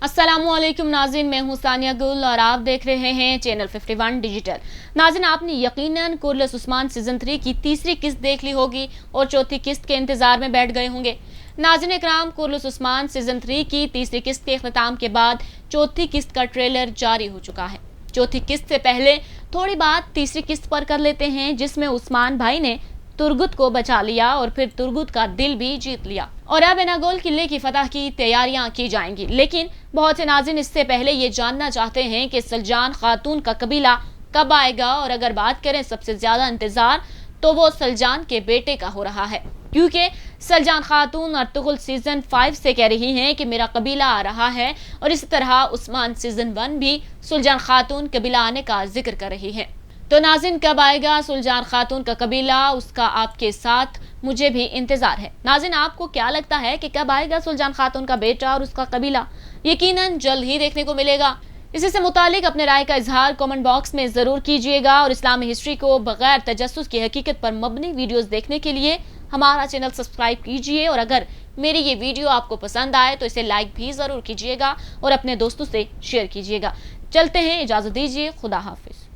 अस्सलाम वालेकुम नाज़रीन, मैं हूं सानिया गुल और आप देख रहे हैं चैनल 51 डिजिटल। नाज़रीन, आपने यकीनन कुर्रस उस्मान सीजन 3 की तीसरी किस्त देख ली होगी और चौथी किस्त के इंतजार में बैठ गए होंगे। नाज़रीन इकराम, कुर्रस उस्मान सीजन 3 की तीसरी किस्त के इख्तिताम के बाद चौथी किस्त का ट्रेलर जारी हो चुका है। चौथी किस्त से पहले थोड़ी बात तीसरी किस्त पर कर लेते हैं, जिसमें उस्मान भाई ने तुर्गुत को बचा लिया और फिर तुर्गुत का दिल भी जीत लिया और अब एनागोल किले की फतह की तैयारियां की जाएंगी। लेकिन बहुत से नाज़रीन इससे पहले ये जानना चाहते हैं कि सलजान खातून का कबीला कब आएगा, और अगर बात करें सबसे ज्यादा इंतजार तो वो सलजान के बेटे का हो रहा है, क्योंकि सलजान खातून अर्तुगरुल सीजन 5 से कह रही हैं कि मेरा कबीला आ रहा है, और इसी तरह उस्मान सीजन 1 भी सुलजान खातून कबीला आने का जिक्र कर रही है। तो नाज़रीन, कब आएगा सुलजान खातून का कबीला, उसका आपके साथ मुझे भी इंतजार है। नाज़रीन, आपको क्या लगता है कि कब आएगा सुलजान खातून का बेटा और उसका कबीला? यकीनन जल्द ही देखने को मिलेगा। इसी से मुतालिक अपने राय का इजहार कमेंट बॉक्स में जरूर कीजिएगा और इस्लामी हिस्ट्री को बगैर तजस्सुस की हकीकत पर मबनी वीडियोस देखने के लिए हमारा चैनल सब्सक्राइब कीजिए। और अगर मेरी ये वीडियो आपको पसंद आए तो इसे लाइक भी जरूर कीजिएगा और अपने दोस्तों से शेयर कीजिएगा। चलते हैं, इजाजत दीजिए, खुदा हाफिज।